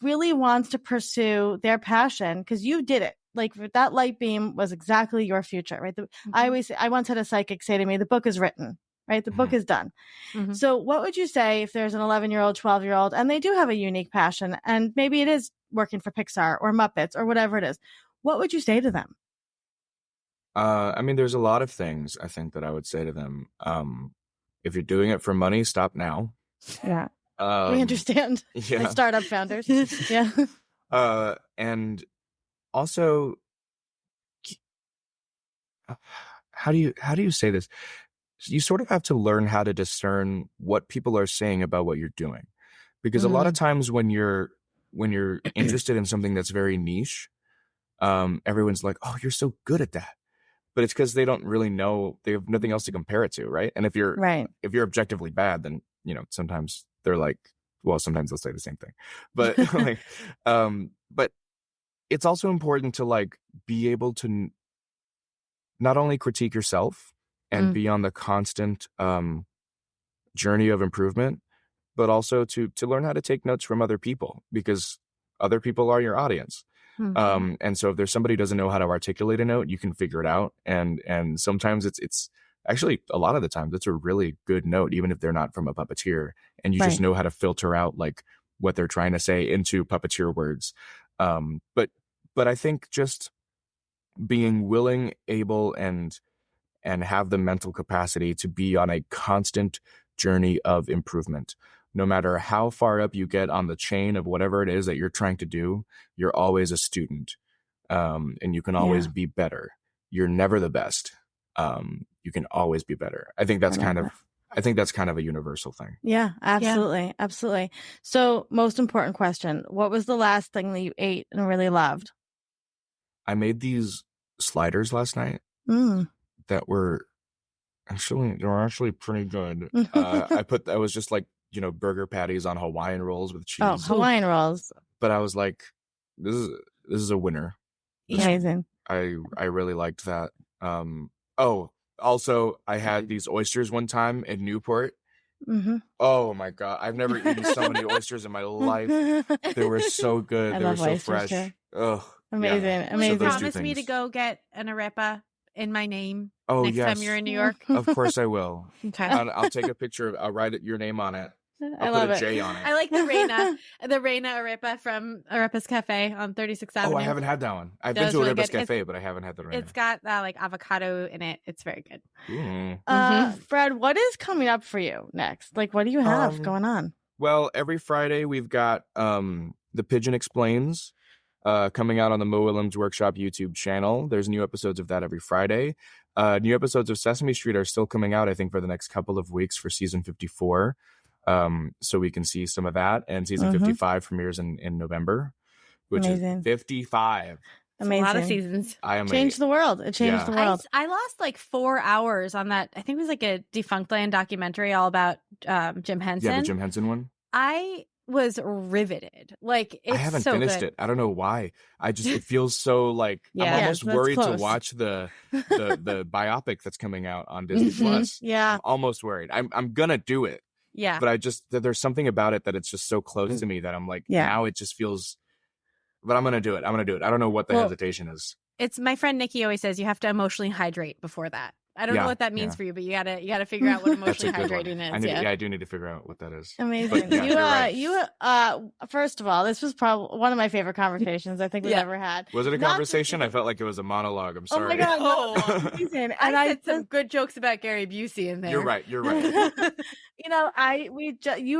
really wants to pursue their passion? Because you did it. Like, that light beam was exactly your future, right? I once had a psychic say to me, the book is written, right? The book is done. So what would you say if there's an 11-year-old, 12-year-old, and they do have a unique passion, and maybe it is working for Pixar or Muppets or whatever it is? What would you say to them? There's a lot of things I think that I would say to them. If you're doing it for money, stop now. Yeah. We understand. Yeah. Like startup founders. Yeah. And also, how do you say this? You sort of have to learn how to discern what people are saying about what you're doing, because a lot of times when you're interested in something that's very niche, everyone's like, "Oh, you're so good at that," but it's because they don't really know. They have nothing else to compare it to, right? And if you're objectively bad, then sometimes they're like, well, sometimes they'll say the same thing, but but it's also important to be able to not only critique yourself and be on the constant journey of improvement, but also to learn how to take notes from other people, because other people are your audience. And so if there's somebody who doesn't know how to articulate a note, you can figure it out. And sometimes it's actually, a lot of the times, it's a really good note, even if they're not from a puppeteer, and you just know how to filter out what they're trying to say into puppeteer words. But I think just being willing, able, and have the mental capacity to be on a constant journey of improvement. No matter how far up you get on the chain of whatever it is that you're trying to do, you're always a student, and you can always be better. You're never the best. You can always be better. I think that's kind of a universal thing. Yeah, absolutely. Absolutely. So, most important question, what was the last thing that you ate and really loved? I made these sliders last night that were actually pretty good. I was just burger patties on Hawaiian rolls with cheese. Oh, Hawaiian rolls. But I was like, this is a winner. Amazing. I really liked that. Also, I had these oysters one time in Newport. Oh my God, I've never eaten so many oysters in my life. They were so good. They were so fresh. Oh, amazing. Will you promise me to go get an arepa in my name next time you're in New York? Of course I will. Okay. I'll take a picture. I'll write your name on it. I love put a it. J on it. I like the Reina Arepa from Arepa's Cafe on 36th Avenue. Oh, I haven't had that one. I've been to really Arepa's good. Cafe, but I haven't had the Reina. It's got like avocado in it. It's very good. Brad, what is coming up for you next? Like, what do you have going on? Well, every Friday we've got The Pigeon Explains coming out on the Mo Willems Workshop YouTube channel. There's new episodes of that every Friday. New episodes of Sesame Street are still coming out, I think, for the next couple of weeks for season 54. So we can see some of that. And season 55 premieres in November, which Amazing. is 55. Amazing. A lot of seasons. Changed the world. It changed the world. I lost like 4 hours on that. I think it was like a Defunct Land documentary all about Jim Henson. Yeah, the Jim Henson one. I was riveted. Like, it's I haven't so finished good. it. I don't know why. It feels so like I'm almost worried to watch the biopic that's coming out on Disney Plus. Yeah. I'm almost worried. I'm gonna do it. Yeah. But there's something about it that it's just so close to me that I'm like, now it just feels, but I'm going to do it. I don't know what the hesitation is. It's my friend Nikki always says you have to emotionally hydrate before that. I don't know what that means for you, but you gotta figure out what emotionally hydrating is. I do need to figure out what that is. Amazing. But, first of all, this was probably one of my favorite conversations I think we've ever had. Was it a conversation? I felt like it was a monologue. I'm sorry. Oh my God. No. Amazing. And I said some good jokes about Gary Busey in there. You're right. You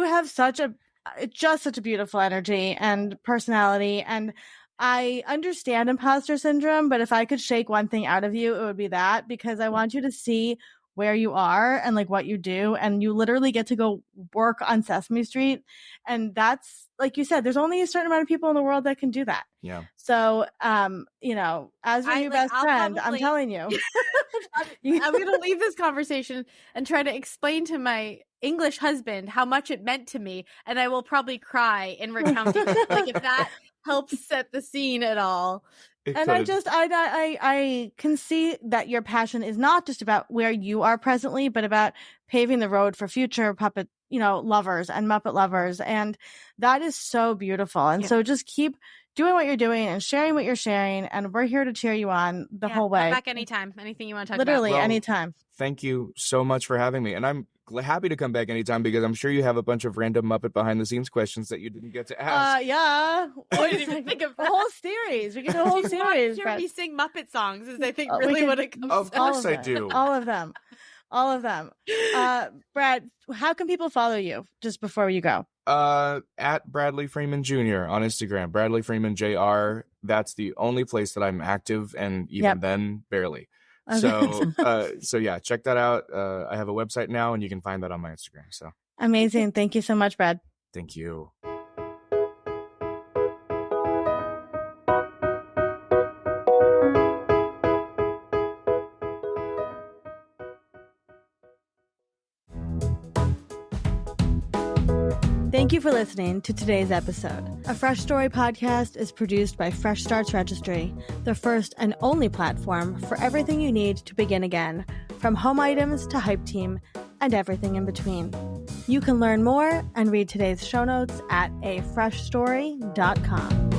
have such a beautiful energy and personality, and I understand imposter syndrome, but if I could shake one thing out of you, it would be that, because I want you to see where you are and like what you do, and you literally get to go work on Sesame Street, and that's, like you said, there's only a certain amount of people in the world that can do that. Yeah. So, as your new best friend, I'm telling you, I'm gonna leave this conversation and try to explain to my English husband how much it meant to me, and I will probably cry in recounting it. Like, if that helps set the scene at all. I can see that your passion is not just about where you are presently, but about paving the road for future puppet, lovers and Muppet lovers. And that is so beautiful. And so just keep doing what you're doing and sharing what you're sharing. And we're here to cheer you on the whole way. Come back anytime. Anything you want to talk Literally about. anytime. Thank you so much for having me. And I'm happy to come back anytime, because I'm sure you have a bunch of random Muppet behind the scenes questions that you didn't get to ask. Yeah. I didn't even think of the whole series. We can do a whole series. Sure, we sing Muppet songs is, I think, really what it comes to. Of course I do. All of them. Brad, how can people follow you just before you go? At Bradley Freeman Jr. on Instagram, Bradley Freeman Jr. That's the only place that I'm active, and even then, barely. Okay. So yeah, check that out. I have a website now, and you can find that on my Instagram. So amazing. Thank you so much, Brad. Thank you. Thank you for listening to today's episode. A Fresh Story podcast is produced by Fresh Starts Registry, the first and only platform for everything you need to begin again, from home items to Hype Team and everything in between. You can learn more and read today's show notes at afreshstory.com.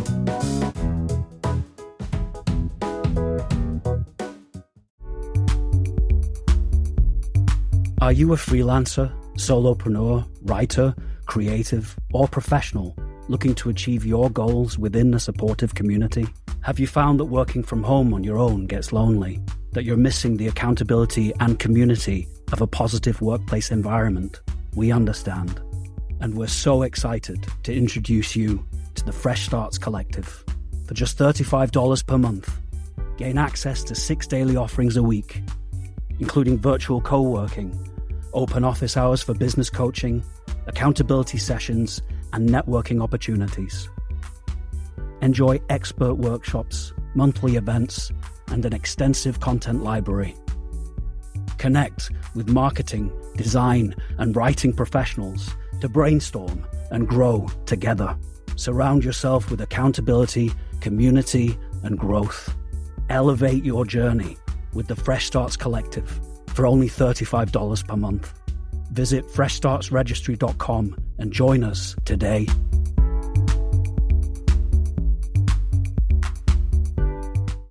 Are you a freelancer, solopreneur, writer, creative, or professional looking to achieve your goals within a supportive community? Have you found that working from home on your own gets lonely? That you're missing the accountability and community of a positive workplace environment? We understand. And we're so excited to introduce you to the Fresh Starts Collective. For just $35 per month, gain access to 6 daily offerings a week, including virtual co-working, open office hours for business coaching, accountability sessions, and networking opportunities. Enjoy expert workshops, monthly events, and an extensive content library. Connect with marketing, design, and writing professionals to brainstorm and grow together. Surround yourself with accountability, community, and growth. Elevate your journey with the Fresh Starts Collective for only $35 per month. Visit freshstartsregistry.com and join us today.